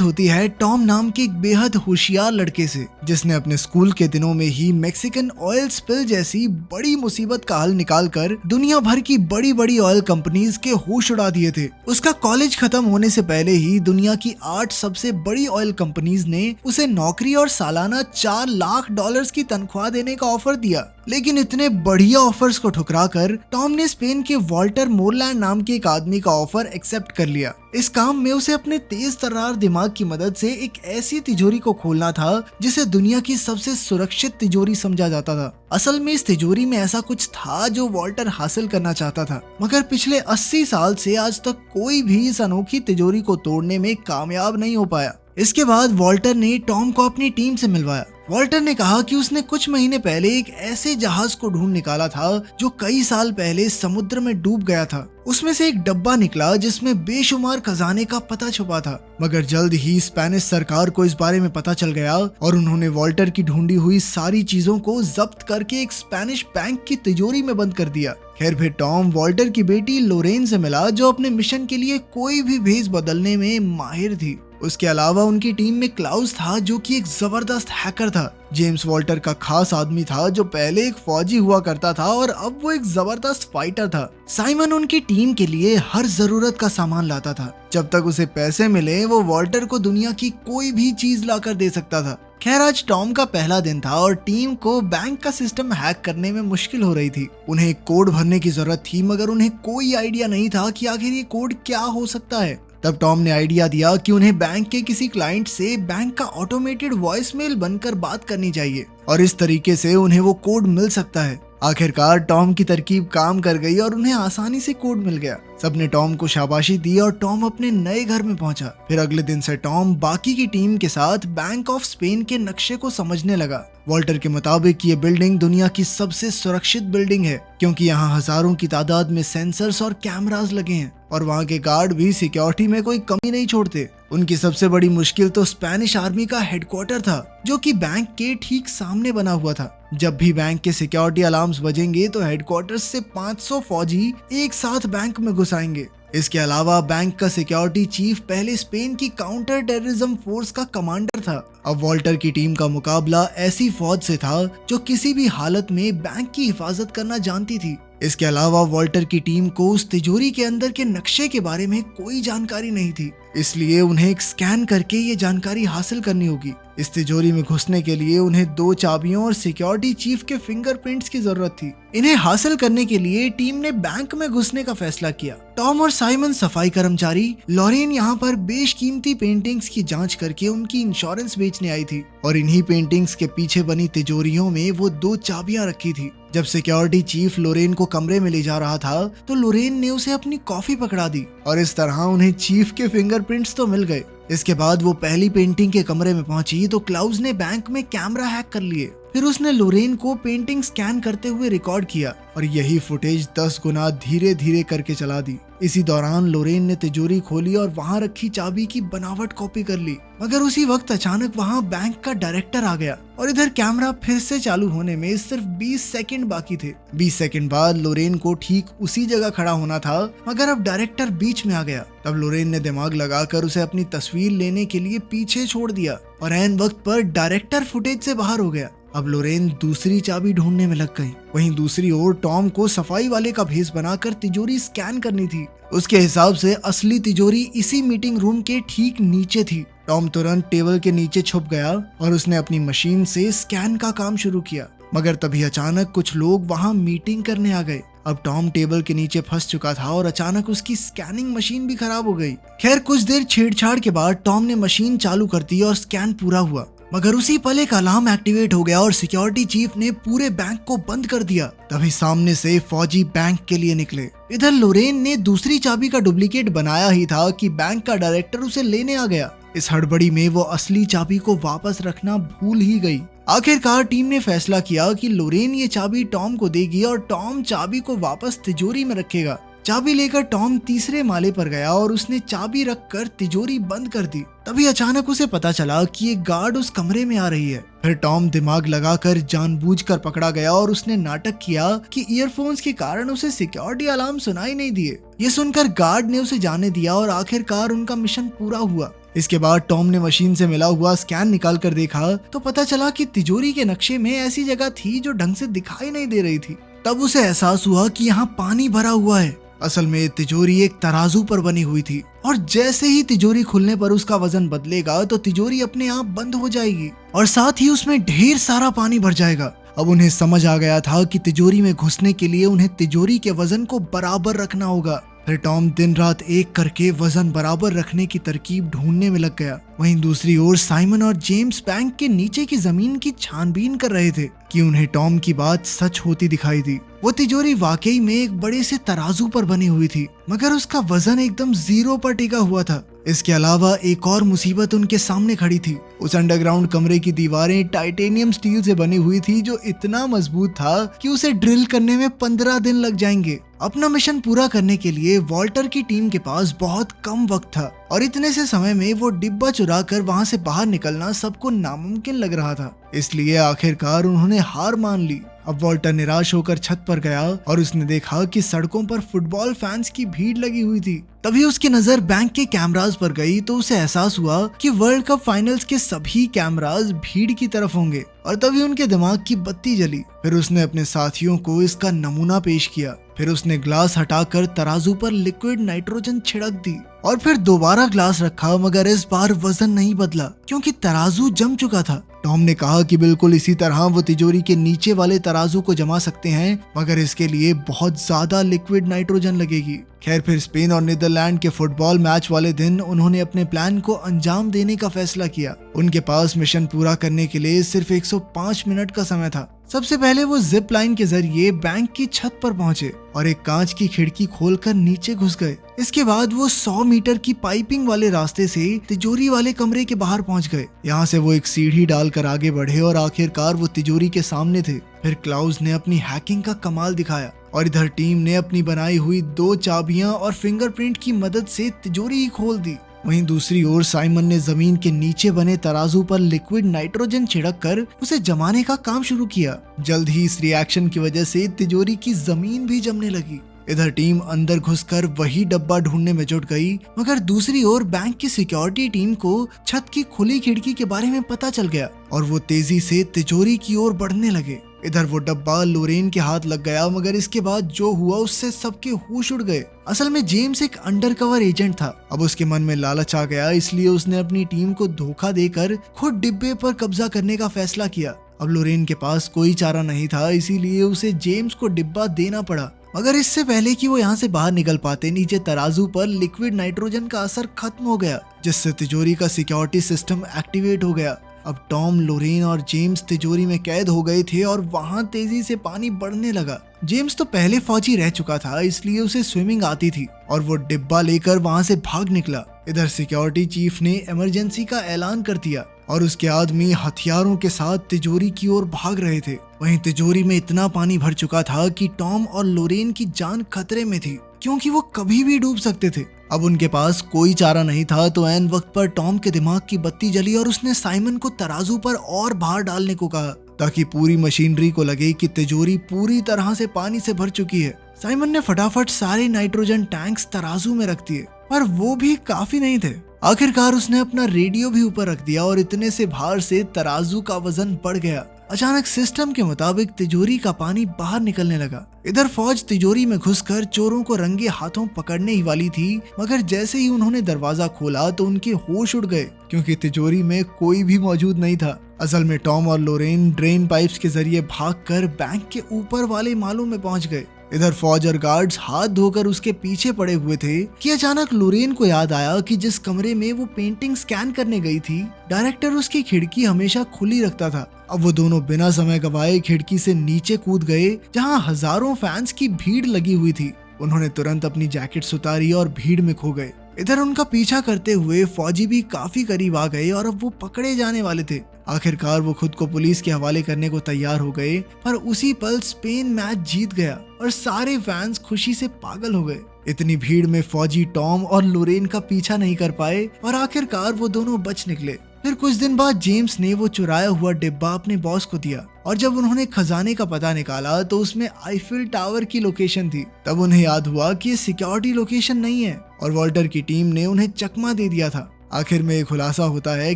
होती है टॉम नाम के एक बेहद होशियार लड़के से, जिसने अपने स्कूल के दिनों में ही मैक्सिकन ऑयल स्पिल जैसी बड़ी मुसीबत का हल निकालकर दुनिया भर की बड़ी बड़ी ऑयल कंपनीज के होश उड़ा दिए थे। उसका कॉलेज खत्म होने से पहले ही दुनिया की 8 सबसे बड़ी ऑयल कंपनीज ने उसे नौकरी और सालाना $4 लाख की तनख्वाह देने का ऑफर दिया। लेकिन इतने बढ़िया ऑफर्स को ठुकराकर टॉम ने स्पेन के वॉल्टर मोरलैंड नाम के एक आदमी का ऑफर एक्सेप्ट कर लिया। इस काम में उसे अपने तेज तर्रार दिमाग की मदद से एक ऐसी तिजोरी को खोलना था जिसे दुनिया की सबसे सुरक्षित तिजोरी समझा जाता था। असल में इस तिजोरी में ऐसा कुछ था जो वॉल्टर हासिल करना चाहता था, मगर पिछले 80 साल से आज तक कोई भी इस अनोखी तिजोरी को तोड़ने में कामयाब नहीं हो पाया। इसके बाद वॉल्टर ने टॉम को अपनी टीम से मिलवाया। वॉल्टर ने कहा कि उसने कुछ महीने पहले एक ऐसे जहाज को ढूंढ निकाला था जो कई साल पहले समुद्र में डूब गया था। उसमें से एक डब्बा निकला जिसमें बेशुमार खजाने का पता छुपा था, मगर जल्द ही स्पेनिश सरकार को इस बारे में पता चल गया और उन्होंने वॉल्टर की ढूंढी हुई सारी चीजों को जब्त करके एक स्पेनिश बैंक की तिजोरी में बंद कर दिया। खैर फिर टॉम वॉल्टर की बेटी लोरेन से मिला, जो अपने मिशन के लिए कोई भी भेस बदलने में माहिर थी। उसके अलावा उनकी टीम में क्लाउस था, जो कि एक जबरदस्त हैकर था। जेम्स वॉल्टर का खास आदमी था, जो पहले एक फौजी हुआ करता था और अब वो एक जबरदस्त फाइटर था। साइमन उनकी टीम के लिए हर जरूरत का सामान लाता था। जब तक उसे पैसे मिले वो वॉल्टर को दुनिया की कोई भी चीज लाकर दे सकता था। खैर आज टॉम का पहला दिन था और टीम को बैंक का सिस्टम हैक करने में मुश्किल हो रही थी। उन्हें एक कोड भरने की जरूरत थी, मगर उन्हें कोई आइडिया नहीं था कि आखिर ये कोड क्या हो सकता है। तब टॉम ने आइडिया दिया कि उन्हें बैंक के किसी क्लाइंट से बैंक का ऑटोमेटेड वॉइस मेल बनकर बात करनी चाहिए और इस तरीके से उन्हें वो कोड मिल सकता है। आखिरकार टॉम की तरकीब काम कर गई और उन्हें आसानी से कोड मिल गया। सबने टॉम को शाबाशी दी और टॉम अपने नए घर में पहुंचा। फिर अगले दिन से टॉम बाकी की टीम के साथ बैंक ऑफ स्पेन के नक्शे को समझने लगा। वॉल्टर के मुताबिक ये बिल्डिंग दुनिया की सबसे सुरक्षित बिल्डिंग है, क्योंकि यहाँ हजारों की तादाद में सेंसर्स और कैमरास लगे हैं और वहाँ के गार्ड भी सिक्योरिटी में कोई कमी नहीं छोड़ते। उनकी सबसे बड़ी मुश्किल तो स्पेनिश आर्मी का हेडक्वार्टर था, जो कि बैंक के ठीक सामने बना हुआ था। जब भी बैंक के सिक्योरिटी अलार्म्स बजेंगे तो हेडक्वार्टर से 500 फौजी एक साथ बैंक में घुस आएंगे। इसके अलावा बैंक का सिक्योरिटी चीफ पहले स्पेन की काउंटर टेररिज्म फोर्स का कमांडर था। अब वॉल्टर की टीम का मुकाबला ऐसी फौज से था जो किसी भी हालत में बैंक की हिफाजत करना जानती थी। इसके अलावा वॉल्टर की टीम को उस तिजोरी के अंदर के नक्शे के बारे में कोई जानकारी नहीं थी, इसलिए उन्हें एक स्कैन करके ये जानकारी हासिल करनी होगी। इस तिजोरी में घुसने के लिए उन्हें 2 चाबियों और सिक्योरिटी चीफ के फिंगरप्रिंट्स की जरूरत थी। इन्हें हासिल करने के लिए टीम ने बैंक में घुसने का फैसला किया। टॉम और साइमन सफाई कर्मचारी, लॉरेन यहाँ पर बेशकीमती पेंटिंग्स की जांच करके उनकी इंश्योरेंस बेचने आई थी और इन्हीं पेंटिंग्स के पीछे बनी तिजोरियों में वो 2 चाबियां रखी थी। जब सिक्योरिटी चीफ लोरेन को कमरे में ले जा रहा था तो लोरेन ने उसे अपनी कॉफी पकड़ा दी और इस तरह उन्हें चीफ के फिंगरप्रिंट्स तो मिल गए। इसके बाद वो पहली पेंटिंग के कमरे में पहुंची तो क्लाउस ने बैंक में कैमरा हैक कर लिए। फिर उसने लोरेन को पेंटिंग स्कैन करते हुए रिकॉर्ड किया और यही फुटेज 10 गुना धीरे धीरे करके चला दी। इसी दौरान लोरेन ने तिजोरी खोली और वहाँ रखी चाबी की बनावट कॉपी कर ली, मगर उसी वक्त अचानक वहाँ बैंक का डायरेक्टर आ गया और इधर कैमरा फिर से चालू होने में सिर्फ 20 सेकंड बाकी थे। 20 सेकंड बाद लोरेन को ठीक उसी जगह खड़ा होना था, मगर अब डायरेक्टर बीच में आ गया। तब लोरेन ने दिमाग लगाकर उसे अपनी तस्वीर लेने के लिए पीछे छोड़ दिया और ऐन वक्त पर डायरेक्टर फुटेज से बाहर हो गया। अब लोरेन दूसरी चाबी ढूंढने में लग गई। वहीं दूसरी ओर टॉम को सफाई वाले का भेस बनाकर तिजोरी स्कैन करनी थी। उसके हिसाब से असली तिजोरी इसी मीटिंग रूम के ठीक नीचे थी। टॉम तुरंत टेबल के नीचे छुप गया और उसने अपनी मशीन से स्कैन का काम शुरू किया, मगर तभी अचानक कुछ लोग वहां मीटिंग करने आ गए। अब टॉम टेबल के नीचे फंस चुका था और अचानक उसकी स्कैनिंग मशीन भी खराब हो गई। खैर कुछ देर छेड़छाड़ के बाद टॉम ने मशीन चालू कर दी और स्कैन पूरा हुआ, मगर उसी पल एक अलार्म एक्टिवेट हो गया और सिक्योरिटी चीफ ने पूरे बैंक को बंद कर दिया। तभी सामने से फौजी बैंक के लिए निकले। इधर लोरेन ने दूसरी चाबी का डुप्लीकेट बनाया ही था कि बैंक का डायरेक्टर उसे लेने आ गया। इस हड़बड़ी में वो असली चाबी को वापस रखना भूल ही गई। आखिरकार टीम ने फैसला किया कि लोरेन ये चाबी टॉम को देगी और टॉम चाबी को वापस तिजोरी में रखेगा। चाबी लेकर टॉम तीसरे माले पर गया और उसने चाबी रखकर तिजोरी बंद कर दी। तभी अचानक उसे पता चला कि एक गार्ड उस कमरे में आ रही है। फिर टॉम दिमाग लगाकर जानबूझकर पकड़ा गया और उसने नाटक किया कि ईयरफोन्स के कारण उसे सिक्योरिटी अलार्म सुनाई नहीं दिए। ये सुनकर गार्ड ने उसे जाने दिया और आखिरकार उनका मिशन पूरा हुआ। इसके बाद टॉम ने मशीन से मिला हुआ स्कैन निकाल कर देखा तो पता चला कि तिजोरी के नक्शे में ऐसी जगह थी जो ढंग से दिखाई नहीं दे रही थी। तब उसे एहसास हुआ कि यहाँ पानी भरा हुआ है। असल में तिजोरी एक तराजू पर बनी हुई थी और जैसे ही तिजोरी खुलने पर उसका वजन बदलेगा तो तिजोरी अपने आप बंद हो जाएगी और साथ ही उसमें ढेर सारा पानी भर जाएगा। अब उन्हें समझ आ गया था कि तिजोरी में घुसने के लिए उन्हें तिजोरी के वजन को बराबर रखना होगा। फिर टॉम दिन रात एक करके वजन बराबर रखने की तरकीब ढूंढने में लग गया। वहीं दूसरी ओर साइमन और जेम्स बैंक के नीचे की जमीन की छानबीन कर रहे थे कि उन्हें टॉम की बात सच होती दिखाई दी। वो तिजोरी वाकई में एक बड़े से तराजू पर बनी हुई थी, मगर उसका वजन एकदम जीरो पर टिका हुआ था। इसके अलावा एक और मुसीबत उनके सामने खड़ी थी। उस अंडरग्राउंड कमरे की दीवारें टाइटेनियम स्टील से बनी हुई थी जो इतना मजबूत था कि उसे ड्रिल करने में 15 दिन लग जाएंगे। अपना मिशन पूरा करने के लिए वॉल्टर की टीम के पास बहुत कम वक्त था और इतने से समय में वो डिब्बा चुरा कर वहाँ से बाहर निकलना सबको नामुमकिन लग रहा था। इसलिए आखिरकार उन्होंने हार मान ली। अब वॉल्टर निराश होकर छत पर गया और उसने देखा कि सड़कों पर फुटबॉल फैंस की भीड़ लगी हुई थी। तभी उसकी नजर बैंक के कैमरास पर गई तो उसे एहसास हुआ कि वर्ल्ड कप फाइनल्स के सभी कैमरास भीड़ की तरफ होंगे और तभी उनके दिमाग की बत्ती जली। फिर उसने अपने साथियों को इसका नमूना पेश किया। फिर उसने ग्लास हटाकर तराजू पर लिक्विड नाइट्रोजन छिड़क दी और फिर दोबारा ग्लास रखा, मगर इस बार वजन नहीं बदला क्योंकि तराजू जम चुका था। टॉम ने कहा कि बिल्कुल इसी तरह वो तिजोरी के नीचे वाले तराजू को जमा सकते हैं, मगर इसके लिए बहुत ज्यादा लिक्विड नाइट्रोजन लगेगी। खैर, फिर स्पेन और नीदरलैंड के फुटबॉल मैच वाले दिन उन्होंने अपने प्लान को अंजाम देने का फैसला किया। उनके पास मिशन पूरा करने के लिए सिर्फ 105 मिनट का समय था। सबसे पहले वो जिप लाइन के जरिए बैंक की छत पर पहुंचे और एक कांच की खिड़की खोलकर नीचे घुस गए। इसके बाद वो 100 मीटर की पाइपिंग वाले रास्ते से तिजोरी वाले कमरे के बाहर पहुंच गए। यहाँ से वो एक सीढ़ी डालकर आगे बढ़े और आखिरकार वो तिजोरी के सामने थे। फिर क्लाउज ने अपनी हैकिंग का कमाल दिखाया और इधर टीम ने अपनी बनाई हुई 2 चाबियां और फिंगरप्रिंट की मदद से तिजोरी ही खोल दी। वहीं दूसरी ओर साइमन ने जमीन के नीचे बने तराजू पर लिक्विड नाइट्रोजन छिड़क कर उसे जमाने का काम शुरू किया। जल्द ही इस रिएक्शन की वजह से तिजोरी की जमीन भी जमने लगी। इधर टीम अंदर घुसकर वही डब्बा ढूंढने में जुट गई, मगर दूसरी ओर बैंक की सिक्योरिटी टीम को छत की खुली खिड़की के बारे में पता चल गया और वो तेजी से तिजोरी की ओर बढ़ने लगे। इधर वो डब्बा लोरेन के हाथ लग गया, मगर इसके बाद जो हुआ उससे सबके होश उड़ गए। असल में जेम्स एक अंडरकवर एजेंट था। अब उसके मन में लालच आ गया, इसलिए उसने अपनी टीम को धोखा देकर खुद डिब्बे पर कब्जा करने का फैसला किया। अब लोरेन के पास कोई चारा नहीं था, इसीलिए उसे जेम्स को डिब्बा देना पड़ा। मगर इससे पहले कि वो यहाँ से बाहर निकल पाते, नीचे तराजू पर लिक्विड नाइट्रोजन का असर खत्म हो गया, जिससे तिजोरी का सिक्योरिटी सिस्टम एक्टिवेट हो गया। अब टॉम, लोरेन और जेम्स तिजोरी में कैद हो गए थे और वहाँ तेजी से पानी बढ़ने लगा। जेम्स तो पहले फौजी रह चुका था, इसलिए उसे स्विमिंग आती थी और वो डिब्बा लेकर वहाँ से भाग निकला। इधर सिक्योरिटी चीफ ने इमरजेंसी का ऐलान कर दिया और उसके आदमी हथियारों के साथ तिजोरी की ओर भाग रहे थे। वहीं तिजोरी में इतना पानी भर चुका था कि टॉम और लोरेन की जान खतरे में थी, क्योंकि वो कभी भी डूब सकते थे। अब उनके पास कोई चारा नहीं था, तो ऐन वक्त पर टॉम के दिमाग की बत्ती जली और उसने साइमन को तराजू पर और बाहर डालने को कहा, ताकि पूरी मशीनरी को लगे कि तिजोरी पूरी तरह से पानी से भर चुकी है। साइमन ने फटाफट सारे नाइट्रोजन टैंक्स तराजू में रख दिए, पर वो भी काफी नहीं थे। आखिरकार उसने अपना रेडियो भी ऊपर रख दिया और इतने से भार से तराजू का वजन बढ़ गया। अचानक सिस्टम के मुताबिक तिजोरी का पानी बाहर निकलने लगा। इधर फौज तिजोरी में घुसकर चोरों को रंगे हाथों पकड़ने ही वाली थी, मगर जैसे ही उन्होंने दरवाजा खोला तो उनके होश उड़ गए, क्योंकि तिजोरी में कोई भी मौजूद नहीं था। असल में टॉम और लोरेन ड्रेन पाइप्स के जरिए भागकर बैंक के ऊपर वाले मालों में पहुंच गए। इधर फौज और गार्ड्स हाथ धोकर उसके पीछे पड़े हुए थे कि अचानक लोरेन को याद आया कि जिस कमरे में वो पेंटिंग स्कैन करने गई थी, डायरेक्टर उसकी खिड़की हमेशा खुली रखता था। अब वो दोनों बिना समय गवाए खिड़की से नीचे कूद गए, जहां हजारों फैंस की भीड़ लगी हुई थी। उन्होंने तुरंत अपनी जैकेट्स उतारी और भीड़ में खो गए। इधर उनका पीछा करते हुए फौजी भी काफी करीब आ गए और अब वो पकड़े जाने वाले थे। आखिरकार वो खुद को पुलिस के हवाले करने को तैयार हो गए, पर उसी पल स्पेन मैच जीत गया और सारे फैंस खुशी से पागल हो गए। इतनी भीड़ में फौजी टॉम और लोरेन का पीछा नहीं कर पाए और आखिरकार वो दोनों बच निकले। फिर कुछ दिन बाद जेम्स ने वो चुराया हुआ डिब्बा अपने बॉस को दिया और जब उन्होंने खजाने का पता निकाला तो उसमें आईफिल टावर की लोकेशन थी। तब उन्हें याद हुआ कि ये सिक्योरिटी लोकेशन नहीं है और वॉल्टर की टीम ने उन्हें चकमा दे दिया था। आखिर में खुलासा होता है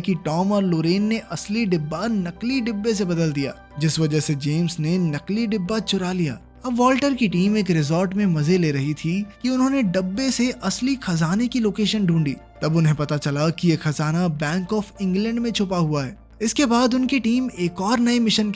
कि टॉम और लोरेन ने असली डिब्बा नकली डिब्बे से बदल दिया, जिस वजह से जेम्स ने नकली डिब्बा चुरा लिया। अब वॉल्टर की टीम एक रिजॉर्ट में मजे ले रही थी कि उन्होंने डब्बे से असली खजाने की लोकेशन ढूंढी। तब उन्हें पता चला कि यह खजाना बैंक ऑफ इंग्लैंड में छुपा हुआ है। इसके बाद उनकी टीम एक और नए मिशन